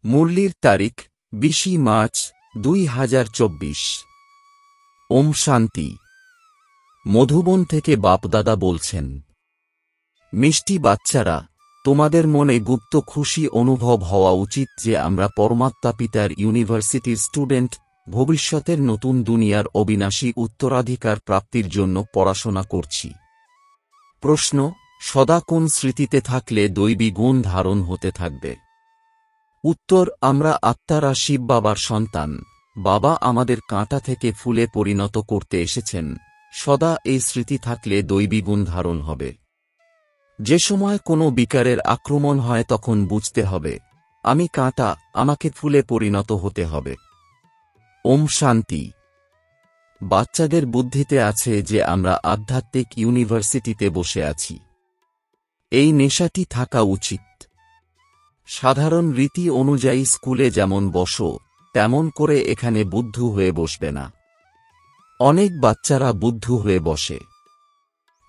মুরলির তারিখ 20 মার্চ 2024। ওম শান্তি। মধুবন থেকে বাপদাদা বলছেন, মিষ্টি বাচ্চারা, তোমাদের মনে গুপ্ত খুশি অনুভব হওয়া উচিত যে আমরা পরমাত্মা পিতার ইউনিভার্সিটির স্টুডেন্ট, ভবিষ্যতের নতুন দুনিয়ার অবিনাশী উত্তরাধিকার প্রাপ্তির জন্য পড়াশোনা করছি। প্রশ্ন: সদা কোন স্মৃতিতে থাকলে দৈবী গুণ ধারণ হতে থাকবে? উত্তর: আমরা আত্মারা শিব বাবার সন্তান। বাবা আমাদের কাঁটা থেকে ফুলে পরিণত করতে এসেছেন। সদা এই স্মৃতি থাকলে দৈবী গুণ ধারণ হবে। যে সময় কোনো বিকারের আক্রমণ হয় তখন বুঝতে হবে, আমি কাঁটা, আমাকে ফুলে পরিণত হতে হবে। ওম শান্তি। বাচ্চাদের বুদ্ধিতে আছে যে আমরা আধ্যাত্মিক ইউনিভার্সিটিতে বসে আছি। এই নেশাটি থাকা উচিত। সাধারণ রীতি অনুযায়ী স্কুলে যেমন বসো, তেমন করে এখানে বুদ্ধু হয়ে বসবে না। অনেক বাচ্চারা বুদ্ধু হয়ে বসে।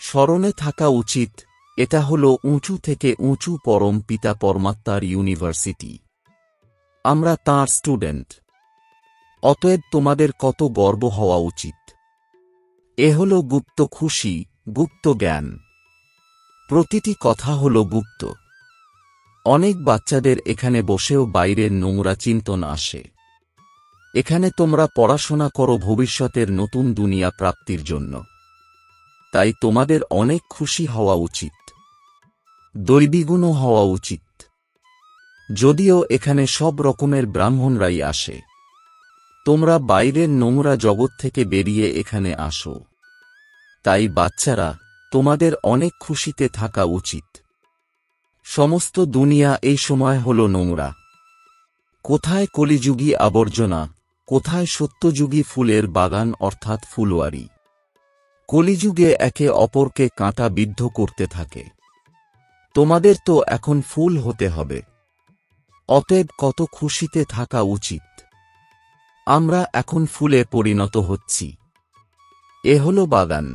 স্মরণে থাকা উচিত, এটা হলো উঁচু থেকে উঁচু পরম পিতা পরমাত্মার ইউনিভার্সিটি। আমরা তাঁর স্টুডেন্ট। অতএব তোমাদের কত গর্ব হওয়া উচিত। এ হল গুপ্ত খুশি, গুপ্ত জ্ঞান। প্রতিটি কথা হল গুপ্ত। অনেক বাচ্চাদের এখানে বসেও বাইরের নোংরা চিন্তন আসে। এখানে তোমরা পড়াশোনা করো ভবিষ্যতের নতুন দুনিয়া প্রাপ্তির জন্য। তাই তোমাদের অনেক খুশি হওয়া উচিত, দৈবীগুণও হওয়া উচিত। যদিও এখানে সব রকমের ব্রাহ্মণরাই আসে। তোমরা বাইরের নোংরা জগৎ থেকে বেরিয়ে এখানে আসো। তাই বাচ্চারা, তোমাদের অনেক খুশিতে থাকা উচিত। সমস্ত দুনিয়া এই সময় হল নোংরা। কোথায় কলিযুগী আবর্জনা, কোথায় সত্যযুগী ফুলের বাগান অর্থাৎ ফুলওয়ারি। কলিযুগে একে অপরকে কাঁটা বিদ্ধ করতে থাকে। তোমাদের তো এখন ফুল হতে হবে। অতএব কত খুশিতে থাকা উচিত। আমরা এখন ফুলে পরিণত হচ্ছি। এ হল বাগান।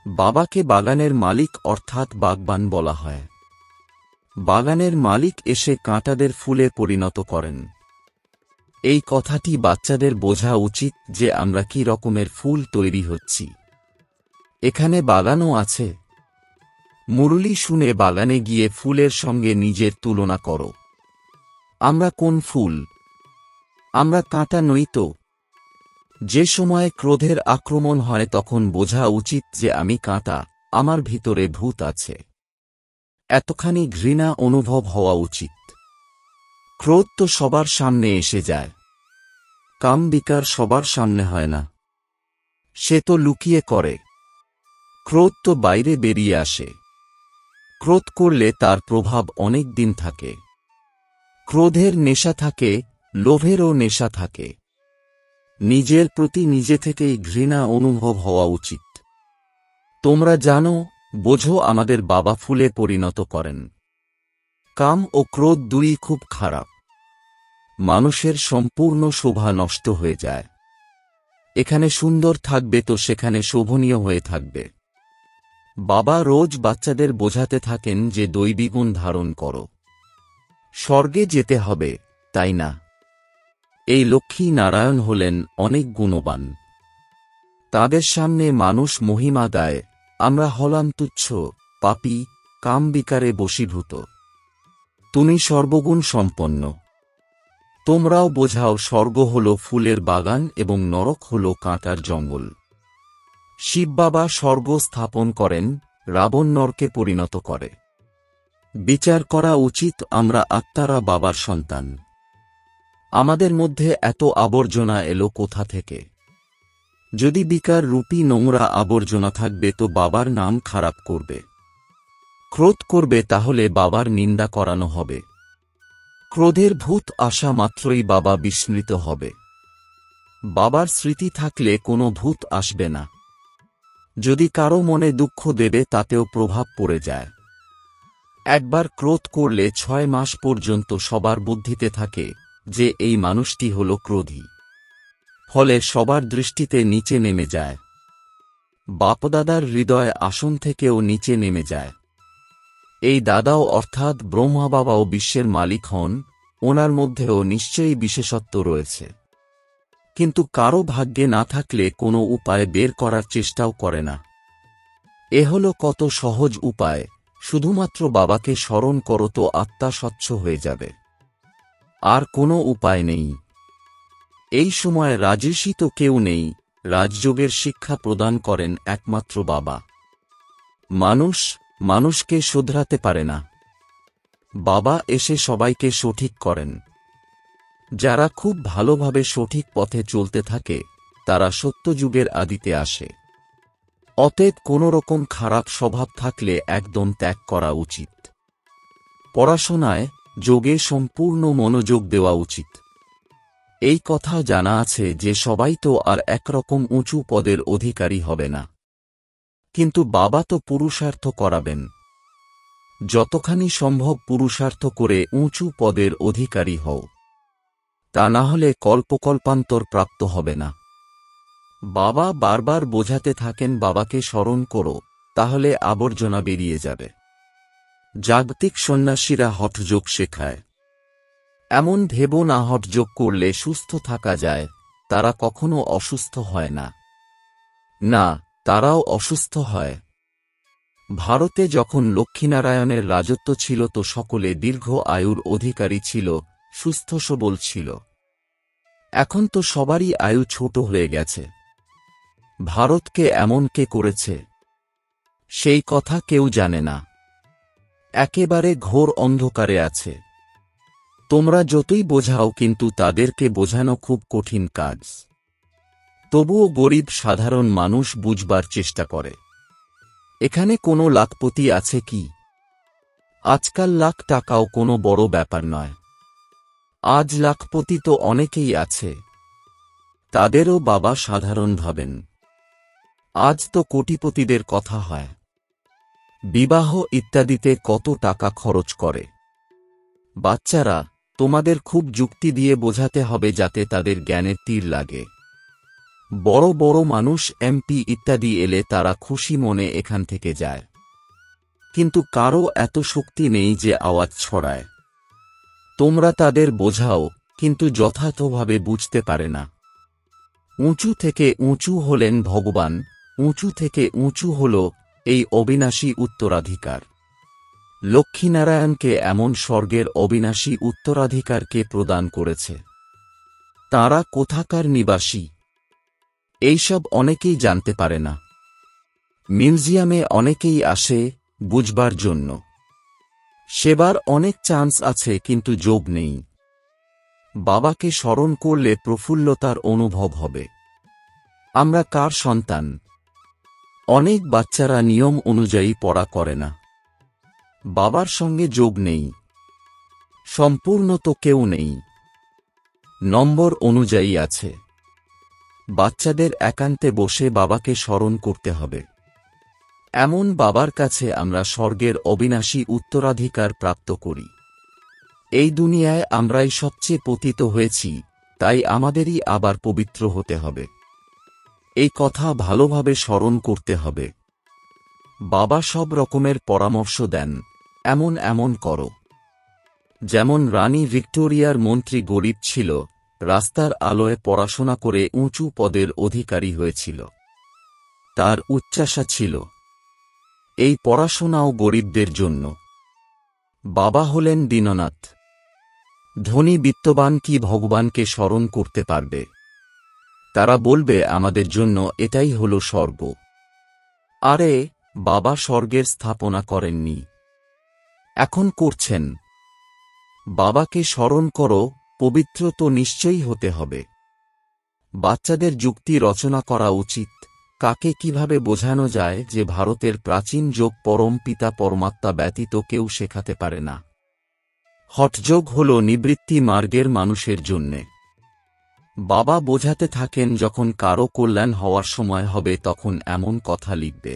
বাবাকে বাগানের মালিক অর্থাৎ বাগবান বলা হয়। বাগানের মালিক এসে কাঁটাদের ফুলে পরিণত করেন। এই কথাটি বাচ্চাদের বোঝা উচিত যে আমরা কি রকমের ফুল তৈরি হচ্ছি। এখানে বাগানও আছে। মুরলি শুনে বাগানে গিয়ে ফুলের সঙ্গে নিজের তুলনা করো। আমরা কোন ফুল? আমরা কাঁটা নই তো। যে সময় ক্রোধের আক্রমণ হয় তখন বোঝা উচিত যে আমি কাঁটা, আমার ভিতরে ভূত আছে। এতখানি ঘৃণা অনুভব হওয়া উচিত। ক্রোধ তো সবার সামনে এসে যায়। কাম বিকার সবার সামনে হয় না। সে তো লুকিয়ে করে। ক্রোধ তো বাইরে বেরিয়ে আসে। ক্রোধ করলে তার প্রভাব অনেক দিন থাকে। ক্রোধের নেশা থাকে, লোভেরও নেশা থাকে। নিজের প্রতি নিজে থেকেই ঘৃণা অনুভব হওয়া উচিত। তোমরা জানো, বোঝো আমাদের বাবা ফুলে পরিণত করেন। কাম ও ক্রোধ দুই খুব খারাপ। মানুষের সম্পূর্ণ শোভা নষ্ট হয়ে যায়। এখানে সুন্দর থাকবে তো সেখানে শোভনীয় হয়ে থাকবে। বাবা রোজ বাচ্চাদের বোঝাতে থাকেন যে দৈবী গুণ ধারণ করো। স্বর্গে যেতে হবে, তাই না? এই লক্ষ্মী নারায়ণ হলেন অনেক গুণবান। তাদের সামনে মানুষ মহিমা গায়, আমরা হলাম তুচ্ছ, পাপী, কাম বিকারে বশীভূত। তুমি সর্বগুণ সম্পন্ন। তোমরাও বোঝাও স্বর্গ হল ফুলের বাগান এবং নরক হল কাঁটার জঙ্গল। শিব বাবা স্বর্গ স্থাপন করেন, রাবণ নরকে পরিণত করে। বিচার করা উচিত আমরা আত্মারা বাবার সন্তান। আমাদের মধ্যে এত আবর্জনা এলো কোথা থেকে? যদি বিকার রূপী নোংরা আবর্জনা থাকবে তো বাবার নাম খারাপ করবে। ক্রোধ করবে তাহলে বাবার নিন্দা করানো হবে। ক্রোধের ভূত আসা মাত্রই বাবা বিস্মৃত হবে। বাবার স্মৃতি থাকলে কোনো ভূত আসবে না। যদি কারো মনে দুঃখ দেবে তাতেও প্রভাব পড়ে যায়। একবার ক্রোধ করলে 6 মাস পর্যন্ত সবার বুদ্ধিতে থাকে যে এই মানুষটি হল ক্রোধী। ফলে সবার দৃষ্টিতে নিচে নেমে যায়। বাপদাদার হৃদয় আসন থেকেও নিচে নেমে যায়। এই দাদাও অর্থাৎ ব্রহ্মা বাবাও বিশ্বের মালিক হন, ওনার মধ্যেও নিশ্চয়ই বিশেষত্ব রয়েছে, কিন্তু কারো ভাগ্যে না থাকলে কোনো উপায় বের করার চেষ্টাও করে না। এ হলো কত সহজ উপায়, শুধুমাত্র বাবাকে স্মরণ করো তো আত্মা স্বচ্ছ হয়ে যাবে। আর কোনো উপায় নেই। এই সময় রাজর্ষি তো কেউ নেই, রাজযোগের শিক্ষা প্রদান করেন একমাত্র বাবা। মানুষকে শোধরাতে পারে না। বাবা এসে সবাইকে সঠিক করেন। যারা খুব ভালোভাবে সঠিক পথে চলতে থাকে তারা সত্যযুগের আদিতে আসে। অতএব কোনো রকম খারাপ স্বভাব থাকলে একদম ত্যাগ করা উচিত। পড়াশোনায়, যোগে সম্পূর্ণ মনোযোগ দেওয়া উচিত। এই কথা জানা আছে যে সবাই তো আর একরকম উঁচু পদের অধিকারী হবে না, কিন্তু বাবা তো পুরুষার্থ করাবেন। যতখানি সম্ভব পুরুষার্থ করে উঁচু পদের অধিকারী হও, তা না হলে কল্পকল্পান্তর প্রাপ্ত হবে না। বাবা বারবার বোঝাতে থাকেন বাবাকে স্মরণ করো, তাহলে আবর্জনা বেরিয়ে যাবে। জাগতিক সন্ন্যাসীরা হঠযোগ শেখায়। এমন ভেবো না হঠযোগ করলে সুস্থ থাকা যায়, তারা কখনো অসুস্থ হয় না। না, তারাও অসুস্থ হয়। ভারতে যখন লক্ষ্মীনারায়ণের রাজত্ব ছিল তো সকলে দীর্ঘ আয়ুর অধিকারী ছিল, সুস্থ সবল ছিল। এখন তো সবারই আয়ু ছোট হয়ে গেছে। ভারতকে এমন কে করেছে সেই কথা কেউ জানে না। একেবারে ঘোর অন্ধকারে আছে। তোমরা যতই বোঝাও কিন্তু তাদেরকে বোঝানো খুব কঠিন কাজ। তবুও গরিব সাধারণ মানুষ বুঝবার চেষ্টা করে। এখানে কোনো লাখপতি আছে কি? আজকাল লাখ টাকাও কোনো বড় ব্যাপার নয়। আজ লাখপতি তো অনেকেই আছে, তাদেরও বাবা সাধারণ ভাবেন। আজ তো কোটিপতিদের কথা হয়। বিবাহ ইত্যাদিতে কত টাকা খরচ করে। বাচ্চারা, তোমাদের খুব যুক্তি দিয়ে বোঝাতে হবে যাতে তাদের জ্ঞানের তীর লাগে। বড় বড় মানুষ, এমপি ইত্যাদি এলে তারা খুশি মনে এখান থেকে যায়, কিন্তু কারও এত শক্তি নেই যে আওয়াজ ছড়ায়। তোমরা তাদের বোঝাও, কিন্তু যথার্থভাবে বুঝতে পারে না। উঁচু থেকে উঁচু হলেন ভগবান, উঁচু থেকে উঁচু হল এই অবিনাশী উত্তরাধিকার। লক্ষ্মীনারায়ণকে এমন স্বর্গের অবিনাশী উত্তরাধিকারকে প্রদান করেছে। তাঁরা কোথাকার নিবাসী এইসব অনেকেই জানতে পারে না। মিউজিয়ামে অনেকেই আসে বুঝবার জন্য। সেবার অনেক চান্স আছে কিন্তু যোগ নেই। বাবাকে স্মরণ করলে প্রফুল্লতার অনুভব হবে। আমরা কার সন্তান? অনেক বাচ্চারা নিয়ম অনুযায়ী পড়া করে না। বাবার সঙ্গে যোগ নেই। সম্পূর্ণ তো কেউ নেই, নম্বর অনুযায়ী আছে। বাচ্চাদের একান্তে বসে বাবাকে স্মরণ করতে হবে। এমন বাবার কাছে আমরা স্বর্গের অবিনাশী উত্তরাধিকার প্রাপ্ত করি। এই দুনিয়ায় আমরাই সবচেয়ে পতিত হয়েছি, তাই আমাদেরই আবার পবিত্র হতে হবে। এই কথা ভালোভাবে স্মরণ করতে হবে। বাবা সব রকমের পরামর্শ দেন, এমন এমন করো। যেমন রানী ভিক্টোরিয়ার মন্ত্রী গরিব ছিল, রাস্তার আলোয় পড়াশোনা করে উঁচু পদের অধিকারী হয়েছিল। তার উচ্চাশা ছিল এই পড়াশোনাও গরিবদের জন্য। বাবা হলেন দীননাথ। ধনী বিত্তবান কি ভগবানকে স্মরণ করতে পারবে? তারা বলবে আমাদের জন্য এটাই হল স্বর্গ। আরে, বাবা স্বর্গের স্থাপনা করেননি, এখন করছেন। বাবাকে স্মরণ করো, পবিত্র তো নিশ্চয়ই হতে হবে। বাচ্চাদের যুক্তি রচনা করা উচিত, কাকে কিভাবে বোঝানো যায় যে ভারতের প্রাচীন যোগ পরম পিতা পরমাত্মা ব্যতীত কেউ শেখাতে পারে না। হঠযোগ হল নিবৃত্তি মার্গের মানুষের জন্যে। বাবা বোঝাতে থাকেন যখন কারো কল্যাণ হওয়ার সময় হবে তখন এমন কথা লিখবে।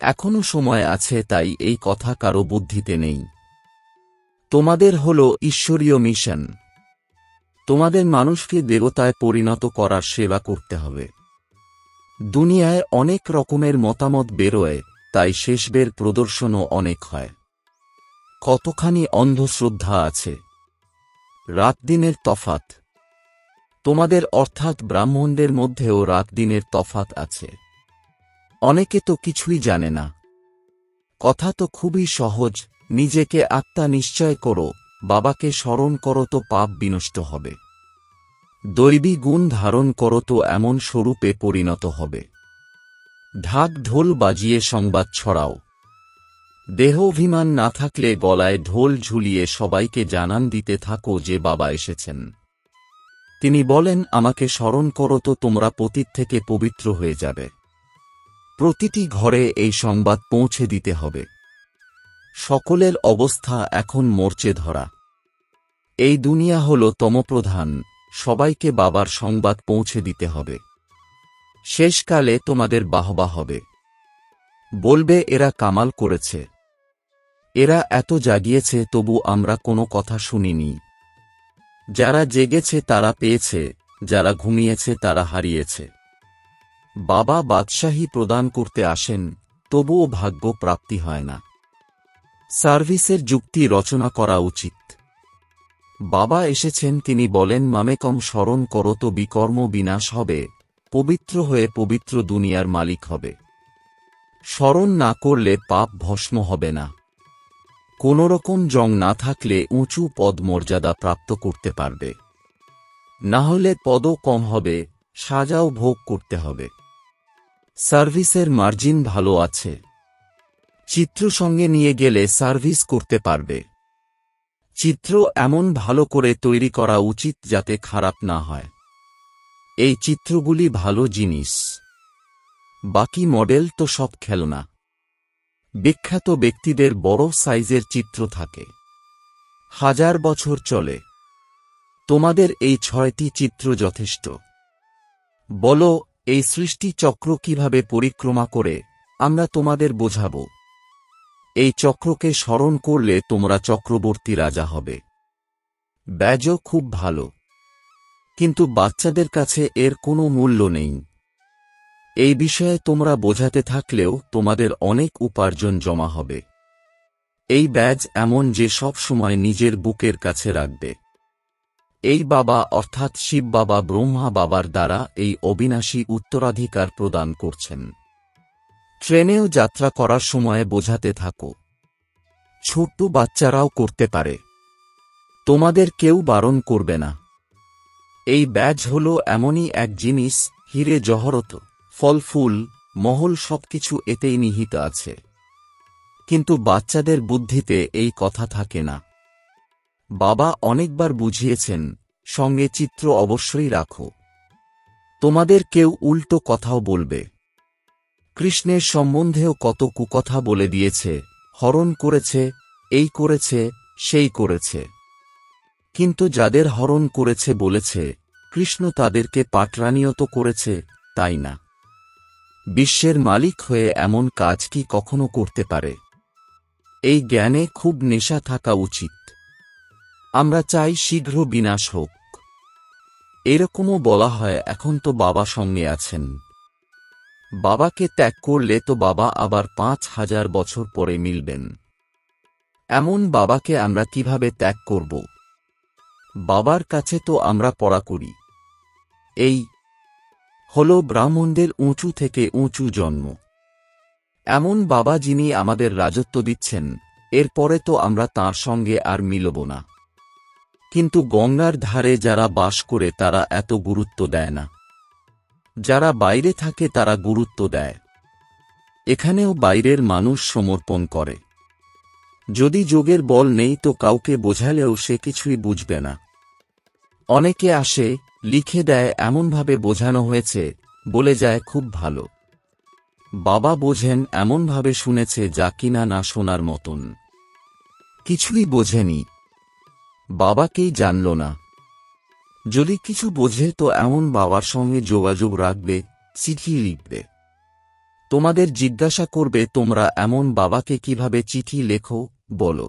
এখনো সময় আছে, তাই এই কথা কারো বুদ্ধিতে নেই। তোমাদের হল ঈশ্বরীয় মিশন। তোমাদের মানুষকে দেবতায় পরিণত করার সেবা করতে হবে। দুনিয়ায় অনেক রকমের মতামত বেরোয়, তাই শেষবের প্রদর্শনও অনেক হয়। কতখানি অন্ধশ্রদ্ধা আছে। রাত দিনের তফাত। তোমাদের অর্থাৎ ব্রাহ্মণদের মধ্যেও রাত দিনের তফাত আছে। অনেকে তো কিছুই জানে না। কথা তো খুবই সহজ, নিজেকে আত্মা নিশ্চয় করো, বাবাকে স্মরণ করো তো পাপ বিনষ্ট হবে। দৈবী গুণ ধারণ করো তো এমন স্বরূপে পরিণত হবে। ঢাক ঢোল বাজিয়ে সংবাদ ছড়াও। দেহ অভিমান না থাকলে গলায় ঢোল ঝুলিয়ে সবাইকে জানান দিতে থাকো যে বাবা এসেছেন। তিনি বলেন, আমাকে স্মরণ করো তো তোমরা পতিত থেকে পবিত্র হয়ে যাবে। প্রতিটি ঘরে এই সংবাদ পৌঁছে দিতে হবে। সকলের অবস্থা এখন মরচে ধরা। এই দুনিয়া হল তমপ্রধান, সবাইকে বাবার সংবাদ পৌঁছে দিতে হবে। শেষকালে তোমাদের বাহবা হবে। বলবে এরা কামাল করেছে, এরা এত জাগিয়েছে তবু আমরা কোনো কথা শুনিনি। যারা জেগেছে তারা পেয়েছে, যারা ঘুমিয়েছে তারা হারিয়েছে। বাবা বাদশাহী প্রদান করতে আসেন, তবুও ভাগ্য প্রাপ্তি হয় না। সার্ভিসের যুক্তি রচনা করা উচিত। বাবা এসেছেন, তিনি বলেন, মামেকম স্মরণ করো তো বিকর্ম বিনাশ হবে, পবিত্র হয়ে পবিত্র দুনিয়ার মালিক হবে। স্মরণ না করলে পাপ ভস্ম হবে না। কোনোরকম জং না থাকলে উঁচু পদ মর্যাদা প্রাপ্ত করতে পারবে, না হলে পদও কম হবে, সাজাও ভোগ করতে হবে। সার্ভিসের মার্জিন ভালো আছে। চিত্র সঙ্গে নিয়ে গেলে সার্ভিস করতে পারবে। চিত্র এমন ভালো করে তৈরি করা উচিত যাতে খারাপ না হয়। এই চিত্রগুলি ভালো জিনিস। বাকি মডেল তো সব খেলনা। বিখ্যাত ব্যক্তিদের বড় সাইজের চিত্র থাকে, 1000 বছর চলে। তোমাদের এই 6টি চিত্র যথেষ্ট। বলো, এই সৃষ্টি চক্র কিভাবে পরিক্রমা করে, আমরা তোমাদের বোঝাব। এই চক্রকে স্মরণ করলে তোমরা চক্রবর্তী রাজা হবে। ব্যাজও খুব ভালো, কিন্তু বাচ্চাদের কাছে এর কোনো মূল্য নেই। এই বিষয়ে তোমরা বোঝাতে থাকলেও তোমাদের অনেক উপার্জন জমা হবে। এই ব্যাজ এমন যে সব সময় নিজের বুকের কাছে রাখবে। এই বাবা অর্থাৎ শিব বাবা ব্রহ্মা বাবার দ্বারা এই অবিনাশী উত্তরাধিকার প্রদান করছেন। ট্রেনেও যাত্রা করার সময় বোঝাতে থাকো। ছোট্ট বাচ্চারাও করতে পারে, তোমাদের কেউ বারণ করবে না। এই ব্যাজ হল এমনই এক জিনিস, হিরে জহরত, ফল ফুল, মহল সবকিছু এতেই নিহিত আছে। কিন্তু বাচ্চাদের বুদ্ধিতে এই কথা থাকে না। বাবা অনেকবার বুঝিয়েছেন, সঙ্গে চিত্র অবশ্যই রাখো। তোমাদের কেউ উল্টো কথাও বলবে। কৃষ্ণের সম্বন্ধেও কত কুকথা বলে দিয়েছে, হরণ করেছে, এই করেছে, সেই করেছে। কিন্তু যাদের হরণ করেছে বলেছে, কৃষ্ণ তাদেরকে পাটরানিয়ত করেছে, তাই না? বিশ্বের মালিক হয়ে এমন কাজ কি কখনো করতে পারে? এই জ্ঞানে খুব নেশা থাকা উচিত। আমরা চাই শীঘ্র বিনাশ হোক। এরকমও বলা হয়, এখন তো বাবা সঙ্গে আছেন। বাবাকে ত্যাগ করলে তো বাবা আবার 5000 বছর পরে মিলবেন। এমন বাবাকে আমরা কিভাবে ত্যাগ করব? বাবার কাছে তো আমরা পড়া করি। এই হল ব্রাহ্মণদের উঁচু থেকে উঁচু জন্ম। এমন বাবা যিনি আমাদের রাজত্ব দিচ্ছেন, এরপরে তো আমরা তাঁর সঙ্গে আর মিলব না। কিন্তু গঙ্গার ধারে যারা বাস করে তারা এত গুরুত্ব দেয় না। যারা বাইরে থাকে তারা গুরুত্ব দেয়। এখানেও বাইরের মানুষ সমর্পণ করে। যদি যোগের বল নেই তো কাউকে বোঝালেও সে কিছুই বুঝবে না। অনেকে আসে, লিখে দেয়, এমনভাবে বোঝানো হয়েছে, বলে যায় খুব ভালো। বাবা বোঝেন এমনভাবে শুনেছে যা কিনা না শোনার মতন। কিছুই বোঝেনি, বাবাকেই জানল না। যদি কিছু বোঝে তো এমন বাবার সঙ্গে যোগাযোগ রাখবে, চিঠি লিখবে। তোমাদের জিজ্ঞাসা করবে, তোমরা এমন বাবাকে কিভাবে চিঠি লেখো, বলো।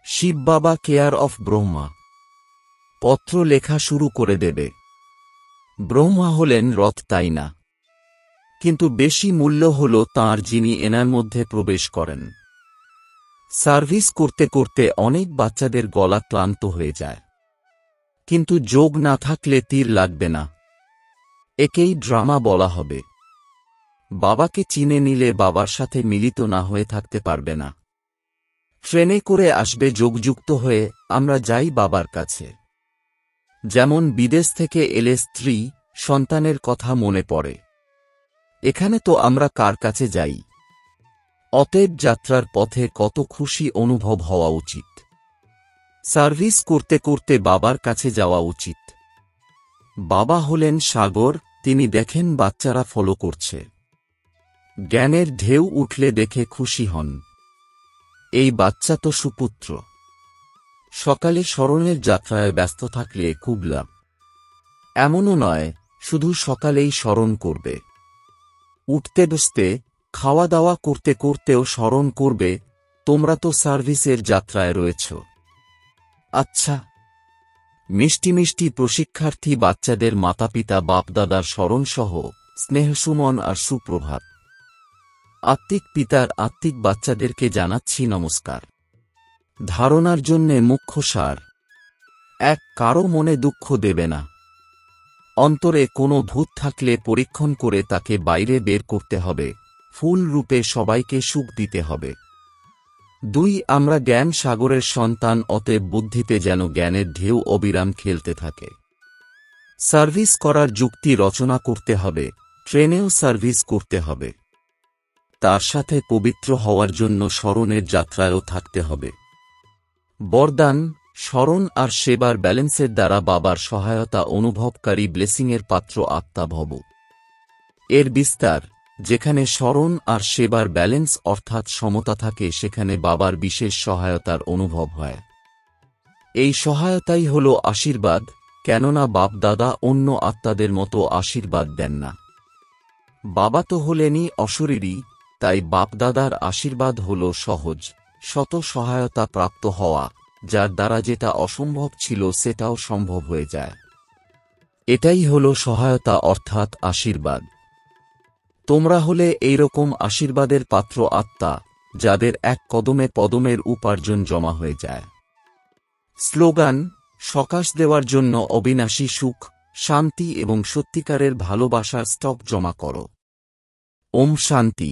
শিব বাবা কেয়ার অফ ব্রহ্মা। পত্র লেখা শুরু করে দেবে। ব্রহ্মা হলেন রথ, তাই না? কিন্তু বেশি মূল্য হল তাঁর যিনি এনার মধ্যে প্রবেশ করেন। সার্ভিস করতে করতে অনেক বাচ্চাদের গলা ক্লান্ত হয়ে যায়। কিন্তু যোগ না থাকলে তীর লাগবে না। একেই ড্রামা বলা হবে। বাবাকে চিনে নিলে বাবার সাথে মিলিত না হয়ে থাকতে পারবে না। ট্রেনে করে আসবে যোগযুক্ত হয়ে, আমরা যাই বাবার কাছে। যেমন বিদেশ থেকে এলে স্ত্রী, সন্তানের কথা মনে পড়ে। এখানে তো আমরা কার কাছে যাই? অতএব যাত্রার পথে কত খুশি অনুভব হওয়া উচিত। সার্ভিস করতে করতে বাবার কাছে যাওয়া উচিত। বাবা হলেন সাগর, তিনি দেখেন বাচ্চারা ফলো করছে। জ্ঞানের ঢেউ উঠলে দেখে খুশি হন। এই বাচ্চা তো সুপুত্র। সকালে স্মরণের যাত্রায় ব্যস্ত থাকলে খুব লাভ। এমনও নয় শুধু সকালেই স্মরণ করবে, উঠতে বসতে খাওয়া দাওয়া করতে করতেও স্মরণ করবে, তোমরা তো সার্ভিসের যাত্রায় রয়েছ। আচ্ছা, মিষ্টি মিষ্টি প্রশিক্ষার্থী বাচ্চাদের মাতাপিতা বাপদাদার স্মরণসহ স্নেহসুমন আর সুপ্রভাত। আত্মিক পিতার আত্মিক বাচ্চাদেরকে জানাচ্ছি নমস্কার। ধারণার জন্যে মুখ্য সার: এক, কারো মনে দুঃখ দেবে না। অন্তরে কোনো ভূত থাকলে পরীক্ষণ করে তাকে বাইরে বের করতে হবে, ফুল রূপে সবাইকে সুখ দিতে হবে। 2, আমরা জ্ঞান সাগরের সন্তান, অতএব বুদ্ধিতে যেন জ্ঞানের ঢেউ অবিরাম খেলতে থাকে। সার্ভিস করার যুক্তি রচনা করতে হবে, ট্রেনেও সার্ভিস করতে হবে। তার সাথে পবিত্র হওয়ার জন্য স্মরণের যাত্রায়ও থাকতে হবে। বরদান: স্মরণ আর সেবার ব্যালেন্সের দ্বারা বাবার সহায়তা অনুভবকারী ব্লেসিংয়ের পাত্র আত্মা ভব। এর বিস্তার: যেখানে স্মরণ আর সেবার ব্যালেন্স অর্থাৎ সমতা থাকে সেখানে বাবার বিশেষ সহায়তার অনুভব হয়। এই সহায়তাই হল আশীর্বাদ, কেননা বাপ দাদা অন্য আত্মাদের মতো আশীর্বাদ দেন না। বাবা তো হলেনই অশরীরী, তাই বাপদাদার আশীর্বাদ হল সহজ, শত সহায়তা প্রাপ্ত হওয়া, যার দ্বারা যেটা অসম্ভব ছিল সেটাও সম্ভব হয়ে যায়। এটাই হল সহায়তা অর্থাৎ আশীর্বাদ। তোমরা হলে এইরকম আশীর্বাদের পাত্র আত্মা, যাদের এক কদমে পদমের উপার্জন জমা হয়ে যায়। স্লোগান: সকাশ দেওয়ার জন্য অবিনাশী সুখ, শান্তি এবং সত্যিকারের ভালোবাসার স্টক জমা করো। ওম শান্তি।